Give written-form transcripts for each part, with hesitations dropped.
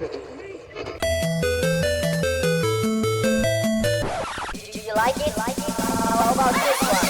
Do you like it? How about this one?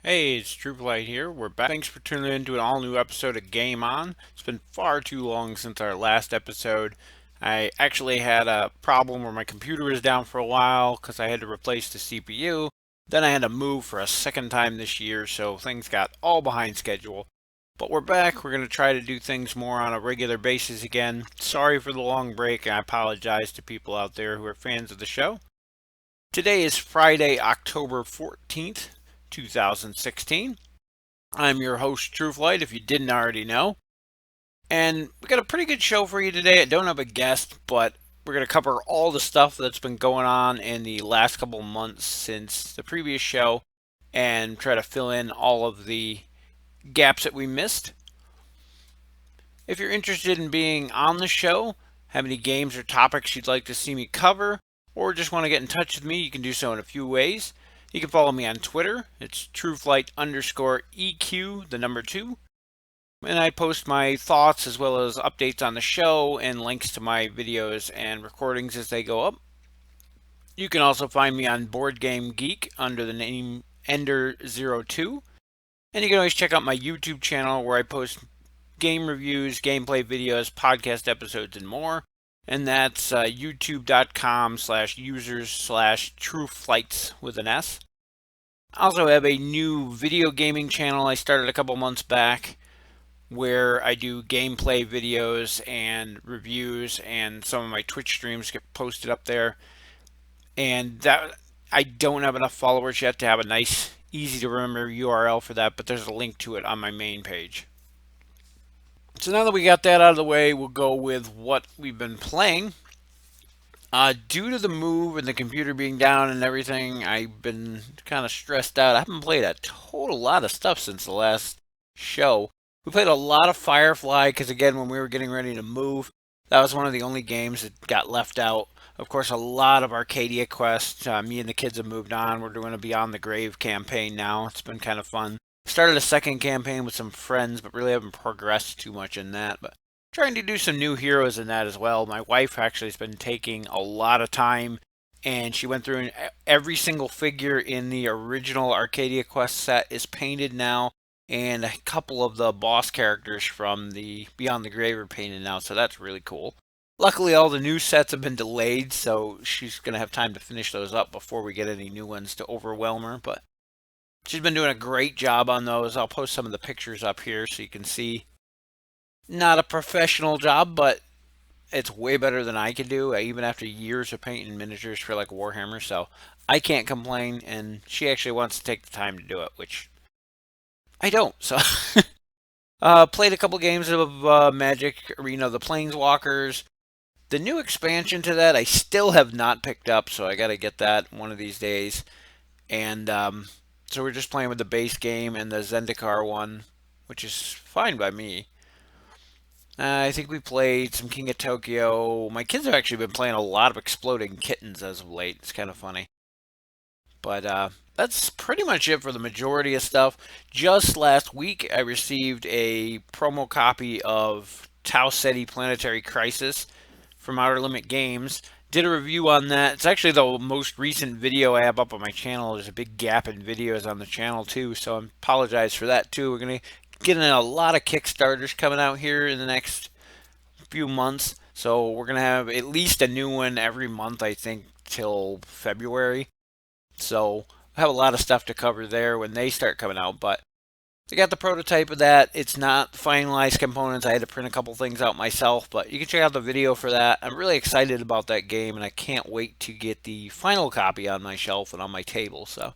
Hey, it's Trueflight here. We're back. Thanks for tuning in to an all-new episode of Game On. It's been far too long since our last episode. I actually had a problem where my computer was down for a while because I had to replace the CPU. Then I had to move for a second time this year, so things got all behind schedule. But we're back. We're going to try to do things more on a regular basis again. Sorry for the long break, and I apologize to people out there who are fans of the show. Today is Friday, October 14th. 2016. I'm your host, Trueflight, if you didn't already know. And we got a pretty good show for you today. I don't have a guest, but we're going to cover all the stuff that's been going on in the last couple months since the previous show and try to fill in all of the gaps that we missed. If you're interested in being on the show, have any games or topics you'd like to see me cover, or just want to get in touch with me, you can do so in a few ways. You can follow me on Twitter. It's Trueflight_EQ, the number 2. And I post my thoughts as well as updates on the show and links to my videos and recordings as they go up. You can also find me on Board Game Geek under the name Ender02. And you can always check out my YouTube channel where I post game reviews, gameplay videos, podcast episodes, and more. And that's youtube.com/users/trueflights with an S. I also have a new video gaming channel I started a couple months back where I do gameplay videos and reviews, and some of my Twitch streams get posted up there. And that I don't have enough followers yet to have a nice, easy to remember URL for that, but there's a link to it on my main page. So now that we got that out of the way, we'll go with what we've been playing. Due to the move and the computer being down and everything, I've been kind of stressed out. I haven't played a total lot of stuff since the last show. We played a lot of Firefly because, again, when we were getting ready to move, that was one of the only games that got left out. Of course, a lot of Arcadia quests. Me and the kids have moved on. We're doing a Beyond the Grave campaign now. It's been kind of fun. Started a second campaign with some friends, but really haven't progressed too much in that. But trying to do some new heroes in that as well. My wife actually has been taking a lot of time, and she went through every single figure in the original Arcadia Quest set is painted now, and a couple of the boss characters from the Beyond the Grave are painted now, so that's really cool. Luckily, all the new sets have been delayed, so she's going to have time to finish those up before we get any new ones to overwhelm her, but she's been doing a great job on those. I'll post some of the pictures up here so you can see. Not a professional job, but it's way better than I could do, even after years of painting miniatures for like Warhammer. So I can't complain, and she actually wants to take the time to do it, which I don't. So played a couple games of Magic Arena, the Planeswalkers. The new expansion to that I still have not picked up, so I got to get that one of these days. And so we're just playing with the base game and the Zendikar one, which is fine by me. I think we played some King of Tokyo. My kids have actually been playing a lot of Exploding Kittens as of late. It's kind of funny. But that's pretty much it for the majority of stuff. Just last week, I received a promo copy of TauCeti Planetary Crisis from Outer Limit Games. Did a review on that. It's actually the most recent video I have up on my channel. There's a big gap in videos on the channel too, so I apologize for that too. We're going to get in a lot of Kickstarters coming out here in the next few months, so we're going to have at least a new one every month, I think, till February. So I have a lot of stuff to cover there when they start coming out, but I got the prototype of that. It's not finalized components. I had to print a couple things out myself, but you can check out the video for that. I'm really excited about that game, and I can't wait to get the final copy on my shelf and on my table. So,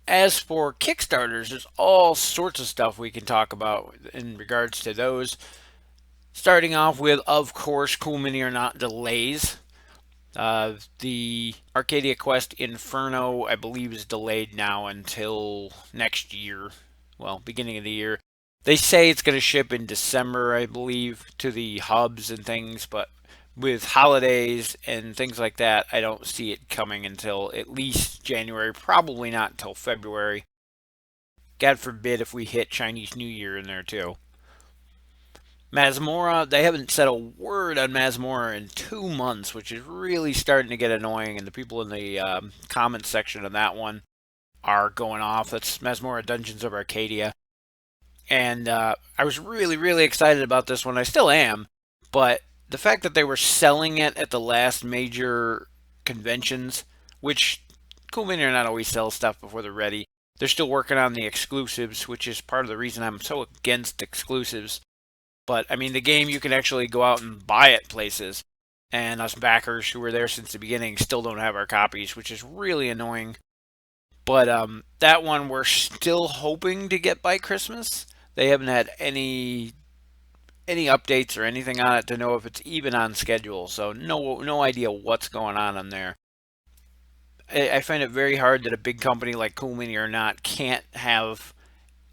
as for Kickstarters, there's all sorts of stuff we can talk about in regards to those. Starting off with, of course, Cool Mini or Not delays. The Arcadia Quest Inferno, I believe, is delayed now until next year. Well, beginning of the year. They say it's going to ship in December, I believe, to the hubs and things, but with holidays and things like that, I don't see it coming until at least January, probably not until February. God forbid if we hit Chinese New Year in there too. Masmora, they haven't said a word on Masmora in 2 months, which is really starting to get annoying, and the people in the comments section of that one are going off. That's Masmora Dungeons of Arcadia. And I was really, really excited about this one. I still am, but the fact that they were selling it at the last major conventions, which Cool Mini or not always sell stuff before they're ready. They're still working on the exclusives, which is part of the reason I'm so against exclusives. But I mean, the game you can actually go out and buy it places, and us backers who were there since the beginning still don't have our copies, which is really annoying. But that one we're still hoping to get by Christmas. They haven't had any updates or anything on it to know if it's even on schedule. So no idea what's going on there. I find it very hard that a big company like Cool Mini or not can't have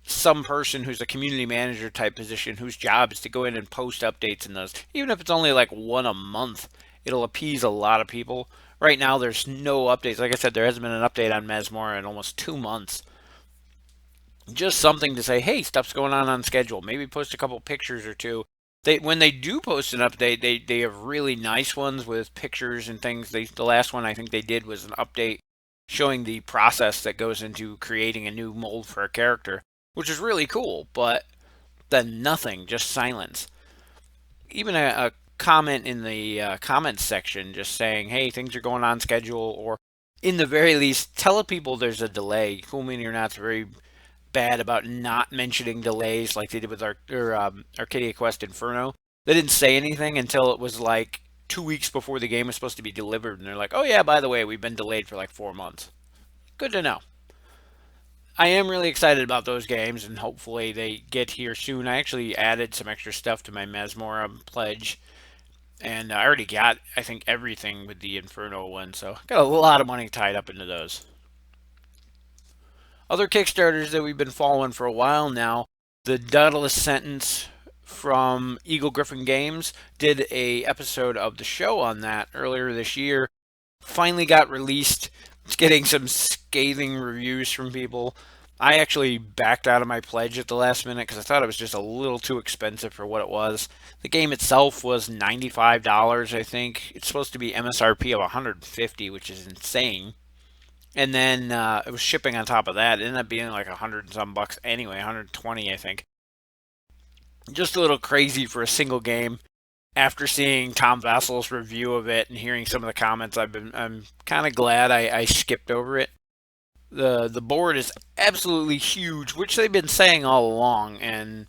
some person who's a community manager type position whose job is to go in and post updates in those. Even if it's only like one a month, it'll appease a lot of people. Right now, there's no updates. Like I said, there hasn't been an update on Masmora in almost 2 months. Just something to say, hey, stuff's going on schedule. Maybe post a couple pictures or two. When they do post an update, they have really nice ones with pictures and things. The last one I think they did was an update showing the process that goes into creating a new mold for a character, which is really cool, but then nothing, just silence. Even a comment in the comments section just saying, hey, things are going on schedule, or in the very least, tell people there's a delay. Cool Mini or Not's very bad about not mentioning delays like they did with Arcadia Quest Inferno. They didn't say anything until it was like 2 weeks before the game was supposed to be delivered, and they're like, oh yeah, by the way, we've been delayed for like 4 months. Good to know. I am really excited about those games, and hopefully they get here soon. I actually added some extra stuff to my Masmora pledge, and I already got, I think, everything with the Inferno one, so got a lot of money tied up into those. Other Kickstarters that we've been following for a while now, the Daedalus Sentence from Eagle Griffin Games did a episode of the show on that earlier this year. Finally got released. It's getting some scathing reviews from people. I actually backed out of my pledge at the last minute because I thought it was just a little too expensive for what it was. The game itself was $95, I think. It's supposed to be MSRP of $150, which is insane. And then it was shipping on top of that. It ended up being like 100 and some bucks anyway, 120 I think. Just a little crazy for a single game. After seeing Tom Vasel's review of it and hearing some of the comments, I'm kind of glad I skipped over it. The board is absolutely huge, which they've been saying all along, and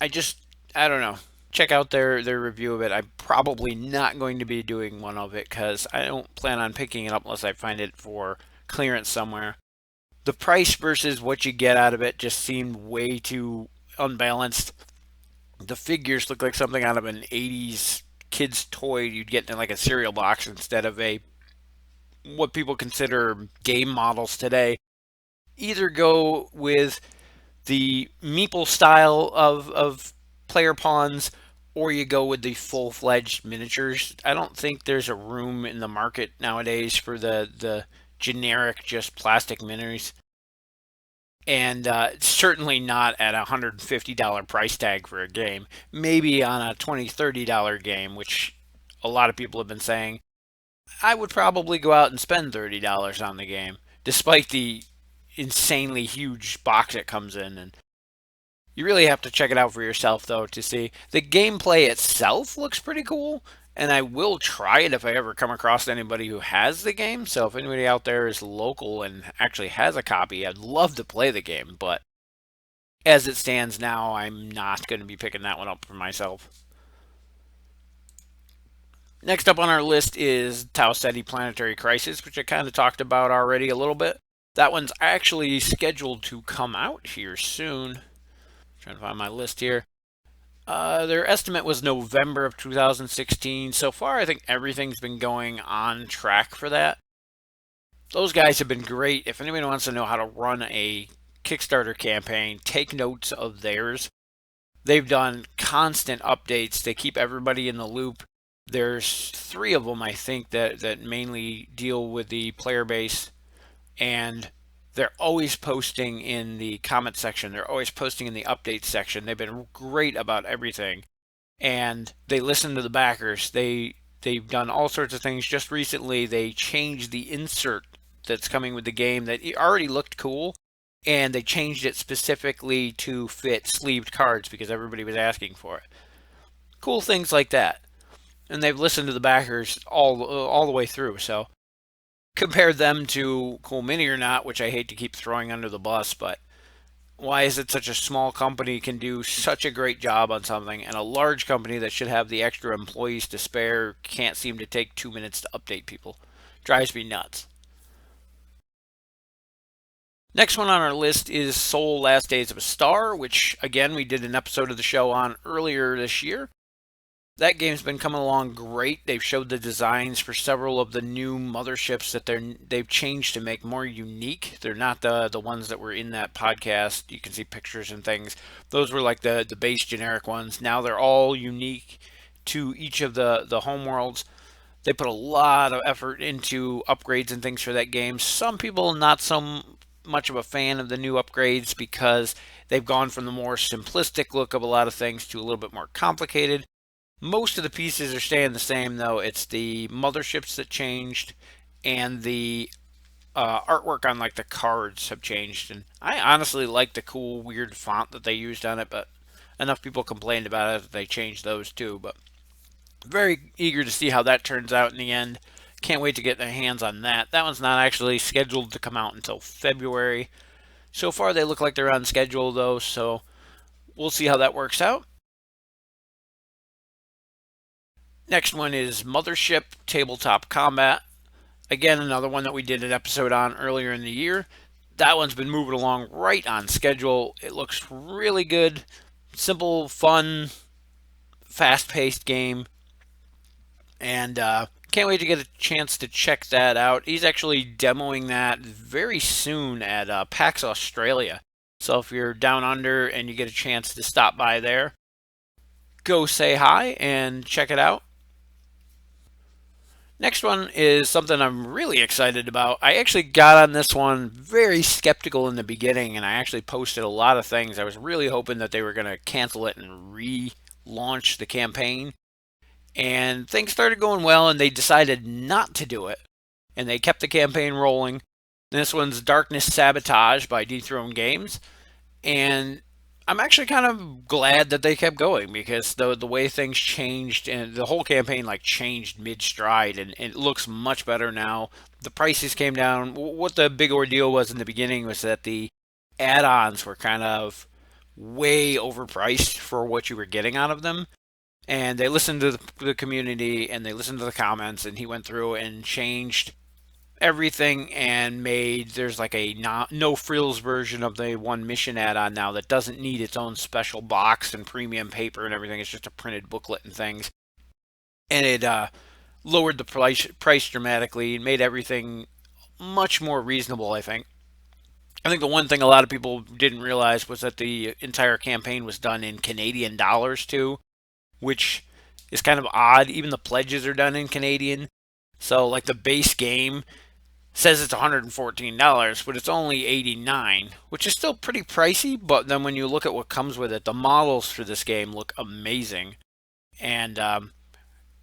I don't know. Check out their review of it. I'm probably not going to be doing one of it because I don't plan on picking it up unless I find it for clearance somewhere. The price versus what you get out of it just seemed way too unbalanced. The figures look like something out of an 80s kid's toy you'd get in like a cereal box instead of a what people consider game models today. Either go with the meeple style of player pawns, or you go with the full-fledged miniatures. I don't think there's a room in the market nowadays for the generic just plastic minis, and certainly not at a $150 price tag for a game. Maybe on a $20, $30 game, which a lot of people have been saying. I would probably go out and spend $30 on the game, despite the insanely huge box it comes in. And you really have to check it out for yourself, though, to see. The gameplay itself looks pretty cool, and I will try it if I ever come across anybody who has the game. So if anybody out there is local and actually has a copy, I'd love to play the game. But as it stands now, I'm not going to be picking that one up for myself. Next up on our list is TauCeti Planetary Crisis, which I kind of talked about already a little bit. That one's actually scheduled to come out here soon. Trying to find my list here. Their estimate was November of 2016. So far, I think everything's been going on track for that. Those guys have been great. If anybody wants to know how to run a Kickstarter campaign, take notes of theirs. They've done constant updates to keep everybody in the loop. There's 3 of them, I think, that mainly deal with the player base, and they're always posting in the comment section. They're always posting in the update section. They've been great about everything, and they listen to the backers. They've done all sorts of things. Just recently, they changed the insert that's coming with the game that already looked cool, and they changed it specifically to fit sleeved cards because everybody was asking for it. Cool things like that. And they've listened to the backers all the way through. So compare them to Cool Mini or not, which I hate to keep throwing under the bus, but why is it such a small company can do such a great job on something, and a large company that should have the extra employees to spare can't seem to take 2 minutes to update people? Drives me nuts. Next one on our list is Soul Last Days of a Star, which again we did an episode of the show on earlier this year. That game's been coming along great. They've showed the designs for several of the new motherships that they've changed to make more unique. They're not the ones that were in that podcast. You can see pictures and things. Those were like the base generic ones. Now they're all unique to each of the home worlds. They put a lot of effort into upgrades and things for that game. Some people not so much of a fan of the new upgrades because they've gone from the more simplistic look of a lot of things to a little bit more complicated. Most of the pieces are staying the same, though. It's the motherships that changed, and the artwork on like the cards have changed. And I honestly like the cool, weird font that they used on it, but enough people complained about it that they changed those too. But very eager to see how that turns out in the end. Can't wait to get their hands on that. That one's not actually scheduled to come out until February. So far, they look like they're on schedule, though, so we'll see how that works out. Next one is Mothership Tabletop Combat. Again, another one that we did an episode on earlier in the year. That one's been moving along right on schedule. It looks really good. Simple, fun, fast-paced game. And can't wait to get a chance to check that out. He's actually demoing that very soon at PAX Australia. So if you're down under and you get a chance to stop by there, go say hi and check it out. Next one is something I'm really excited about. I actually got on this one very skeptical in the beginning, and I actually posted a lot of things. I was really hoping that they were going to cancel it and relaunch the campaign. And things started going well, and they decided not to do it. And they kept the campaign rolling. This one's Darkness Sabotage by Dethroned Games. And I'm actually kind of glad that they kept going because the way things changed and the whole campaign like changed mid-stride, and it looks much better now. The prices came down. What the big ordeal was in the beginning was that the add-ons were kind of way overpriced for what you were getting out of them. And they listened to the community and they listened to the comments, and he went through and changed everything and there's like a no frills version of the one mission add-on now that doesn't need its own special box and premium paper and everything. It's just a printed booklet and things. And it lowered the price dramatically and made everything much more reasonable, I think. I think the one thing a lot of people didn't realize was that the entire campaign was done in Canadian dollars too, which is kind of odd. Even the pledges are done in Canadian. So like the base game says it's $114, but it's only $89, which is still pretty pricey. But then when you look at what comes with it, the models for this game look amazing. And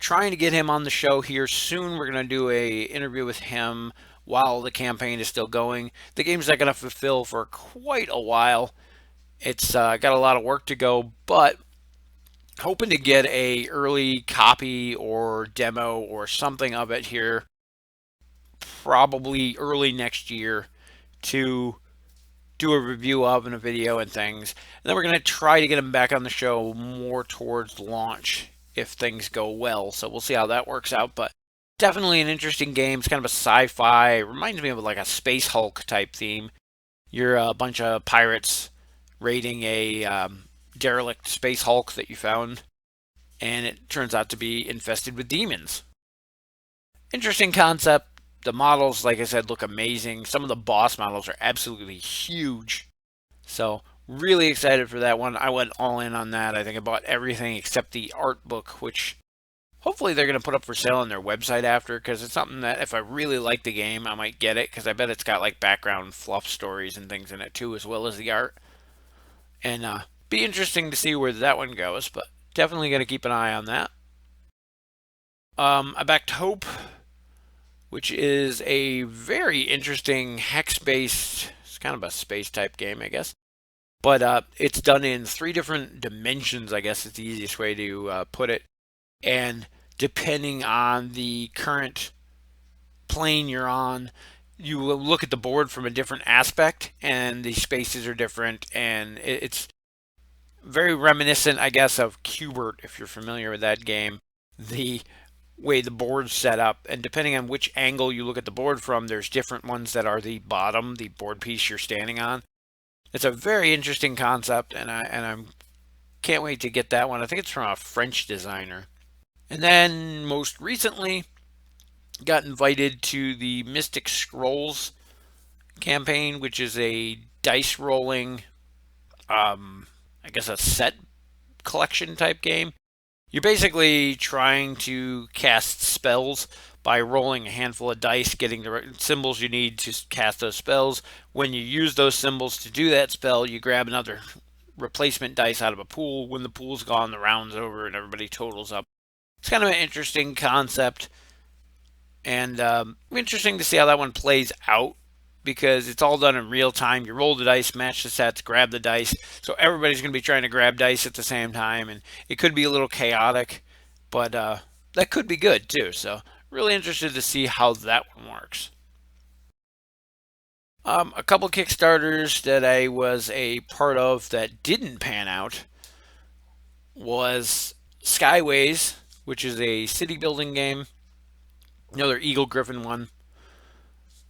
trying to get him on the show here soon. We're going to do a interview with him while the campaign is still going. The game's not going to fulfill for quite a while. It's got a lot of work to go, but hoping to get a early copy or demo or something of it here probably early next year to do a review of and a video and things. And then we're going to try to get him back on the show more towards launch if things go well. So we'll see how that works out. But definitely an interesting game. It's kind of a sci-fi. It reminds me of like a Space Hulk type theme. You're a bunch of pirates raiding a derelict Space Hulk that you found. And it turns out to be infested with demons. Interesting concept. The models, like I said, look amazing. Some of the boss models are absolutely huge. So really excited for that one. I went all in on that. I think I bought everything except the art book, which Hopefully they're going to put up for sale on their website after, because it's something that if I really like the game, I might get it, because I bet it's got like background fluff stories and things in it too, as well as the art. And be interesting to see where that one goes, but definitely going to keep an eye on that. I backed Hope, which is a very interesting hex-based, it's kind of a space type game, I guess. But it's done in 3 different dimensions, I guess is the easiest way to put it. And depending on the current plane you're on, you will look at the board from a different aspect, and the spaces are different, and it's very reminiscent, I guess, of Cubert, if you're familiar with that game. The way the board's set up, and depending on which angle you look at the board from, there's different ones that are the bottom, the board piece you're standing on. It's a very interesting concept, and I'm can't wait to get that one. I think it's from a French designer. And then most recently, got invited to the Mystic Scrolls campaign, which is a dice rolling, I guess a set collection type game. You're basically trying to cast spells by rolling a handful of dice, getting the symbols you need to cast those spells. When you use those symbols to do that spell, you grab another replacement dice out of a pool. When the pool's gone, the round's over and everybody totals up. It's kind of an interesting concept, and interesting to see how that one plays out, because it's all done in real time. You roll the dice, match the sets, grab the dice. So everybody's going to be trying to grab dice at the same time, and it could be a little chaotic, but that could be good too. So really interested to see how that one works. A couple Kickstarters that I was a part of that didn't pan out was Skyways, which is a city building game. Another Eagle Griffin one.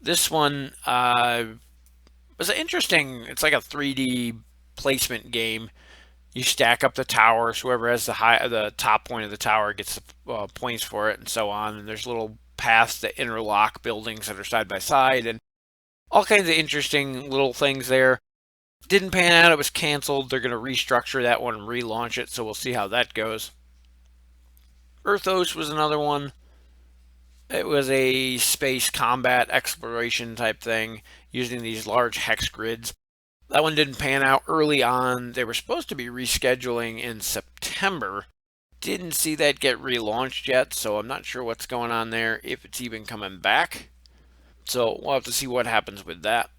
This one was interesting. It's like a 3D placement game. You stack up the towers. Whoever has the top point of the tower gets points for it, and so on. And there's little paths that interlock buildings that are side by side, and all kinds of interesting little things there. Didn't pan out. It was canceled. They're going to restructure that one and relaunch it, so we'll see how that goes. Earthos was another one. It was a space combat exploration type thing using these large hex grids. That one didn't pan out early on. They were supposed to be rescheduling in September. Didn't see that get relaunched yet, so I'm not sure what's going on there, if it's even coming back. So we'll have to see what happens with that.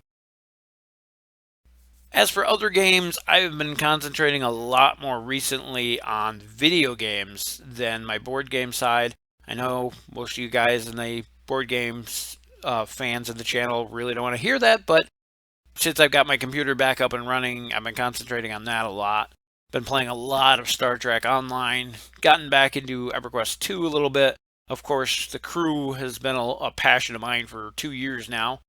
As for other games, I've been concentrating a lot more recently on video games than my board game side. I know most of you guys in the board games fans of the channel really don't want to hear that, but since I've got my computer back up and running, I've been concentrating on that a lot. Been playing a lot of Star Trek Online, gotten back into EverQuest 2 a little bit. Of course, the crew has been a passion of mine for 2 years now.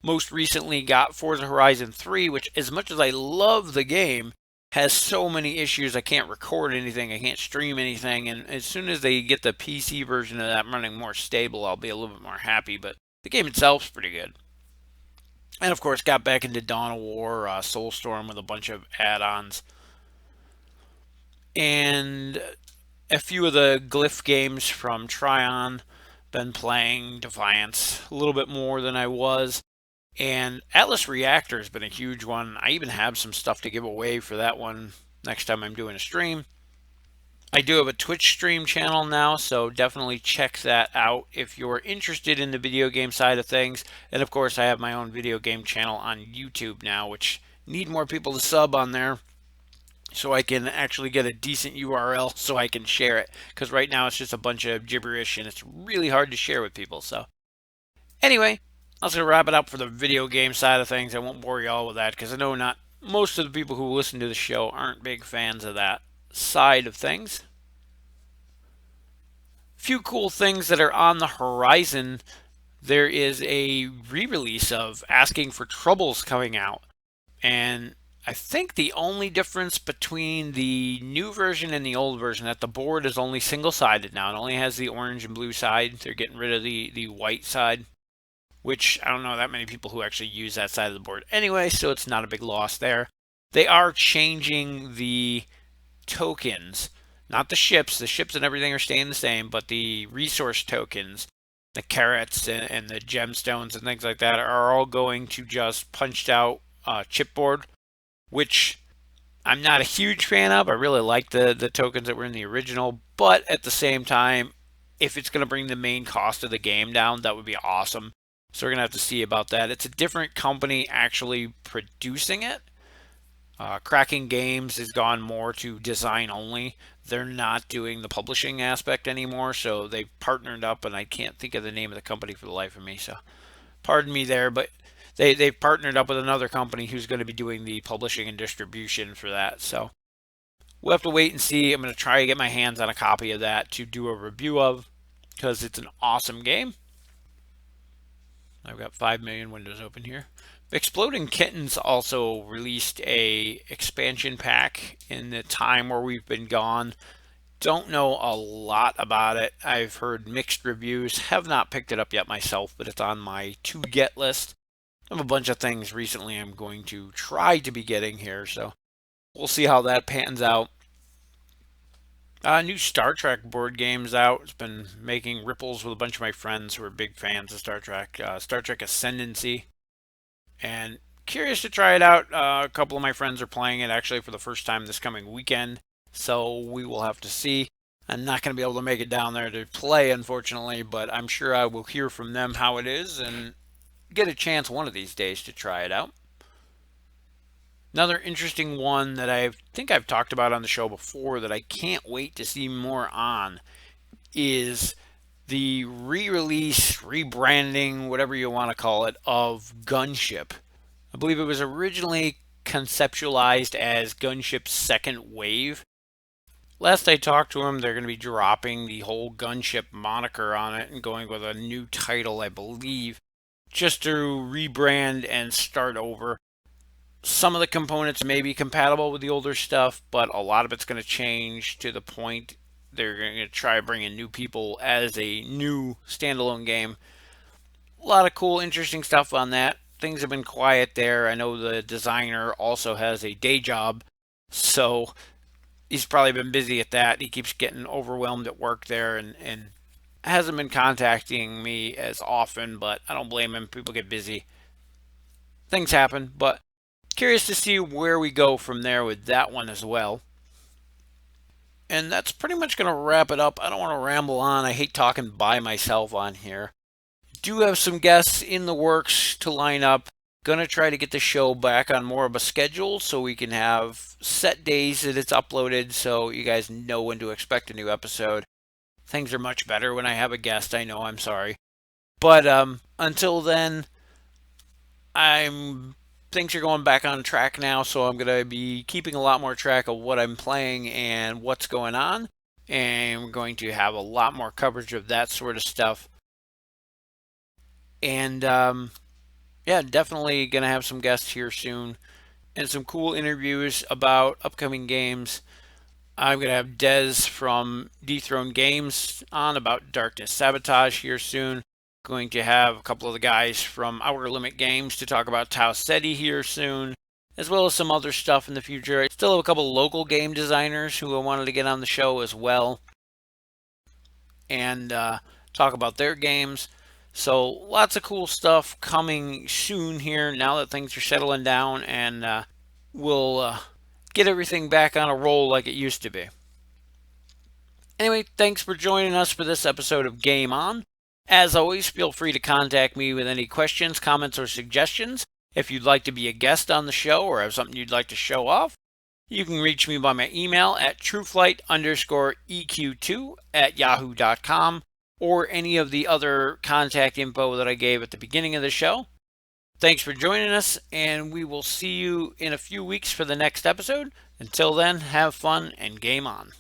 Most recently got Forza Horizon 3, which, as much as I love the game, has so many issues. I can't record anything, I can't stream anything, and as soon as they get the PC version of that running more stable, I'll be a little bit more happy, but the game itself's pretty good. And of course, got back into Dawn of War, Soulstorm with a bunch of add-ons. And a few of the Glyph games from Tryon. Been playing Defiance a little bit more than I was. And Atlas Reactor has been a huge one. I even have some stuff to give away for that one next time I'm doing a stream. I do have a Twitch stream channel now, so definitely check that out if you're interested in the video game side of things. And of course, I have my own video game channel on YouTube now, which need more people to sub on there so I can actually get a decent URL so I can share it. Because right now it's just a bunch of gibberish and it's really hard to share with people. So anyway, that's going to wrap it up for the video game side of things. I won't bore you all with that because I know not most of the people who listen to the show aren't big fans of that side of things. Few cool things that are on the horizon. There is a re-release of Asking for Troubles coming out, and I think the only difference between the new version and the old version that the board is only single-sided now. It only has the orange and blue side. They're getting rid of the white side, which I don't know that many people who actually use that side of the board anyway, so it's not a big loss there. They are changing the tokens Not the ships and everything are staying the same, but the resource tokens, the carrots and the gemstones and things like that are all going to just punched out chipboard, which I'm not a huge fan of. I really like the tokens that were in the original, but at the same time, if it's going to bring the main cost of the game down, that would be awesome. So we're going to have to see about that. It's a different company actually producing it. Cracking Games has gone more to design only. They're not doing the publishing aspect anymore, so they've partnered up, and I can't think of the name of the company for the life of me, so pardon me there, but they've partnered up with another company who's going to be doing the publishing and distribution for that. So we'll have to wait and see. I'm going to try to get my hands on a copy of that to do a review of, because it's an awesome game. I've got 5 million windows open here. Exploding Kittens also released a expansion pack in the time where we've been gone. Don't know a lot about it. I've heard mixed reviews. Have not picked it up yet myself, but it's on my to-get list. I have a bunch of things recently I'm going to try to be getting here, so we'll see how that pans out. New Star Trek board game's out. It's been making ripples with a bunch of my friends who are big fans of Star Trek. Star Trek Ascendancy. And curious to try it out. A couple of my friends are playing it actually for the first time this coming weekend. So we will have to see. I'm not going to be able to make it down there to play, unfortunately, but I'm sure I will hear from them how it is and get a chance one of these days to try it out. Another interesting one that I think I've talked about on the show before that I can't wait to see more on is the re-release, rebranding, whatever you want to call it, of Gunship. I believe it was originally conceptualized as Gunship's second wave. Last I talked to them, they're going to be dropping the whole Gunship moniker on it and going with a new title, I believe, just to rebrand and start over. Some of the components may be compatible with the older stuff, but a lot of it's going to change to the point they're going to try to bring in new people as a new standalone game. A lot of cool, interesting stuff on that. Things have been quiet there. I know the designer also has a day job, so he's probably been busy at that. He keeps getting overwhelmed at work there and hasn't been contacting me as often, but I don't blame him. People get busy. Things happen, but curious to see where we go from there with that one as well. And that's pretty much going to wrap it up. I don't want to ramble on. I hate talking by myself on here. Do have some guests in the works to line up. Going to try to get the show back on more of a schedule so we can have set days that it's uploaded so you guys know when to expect a new episode. Things are much better when I have a guest. I know, I'm sorry. But until then, things are going back on track now, so I'm going to be keeping a lot more track of what I'm playing and what's going on, and we're going to have a lot more coverage of that sort of stuff. And yeah, definitely going to have some guests here soon and some cool interviews about upcoming games. I'm going to have Dez from Dethroned Games on about Darkness Sabotage here soon. Going to have a couple of the guys from Outer Limit Games to talk about TauCeti here soon, as well as some other stuff in the future. I still have a couple local game designers who I wanted to get on the show as well and talk about their games. So lots of cool stuff coming soon here now that things are settling down, and we'll get everything back on a roll like it used to be. Anyway, thanks for joining us for this episode of Game On. As always, feel free to contact me with any questions, comments, or suggestions. If you'd like to be a guest on the show or have something you'd like to show off, you can reach me by my email at trueflight_eq2@yahoo.com or any of the other contact info that I gave at the beginning of the show. Thanks for joining us, and we will see you in a few weeks for the next episode. Until then, have fun and game on.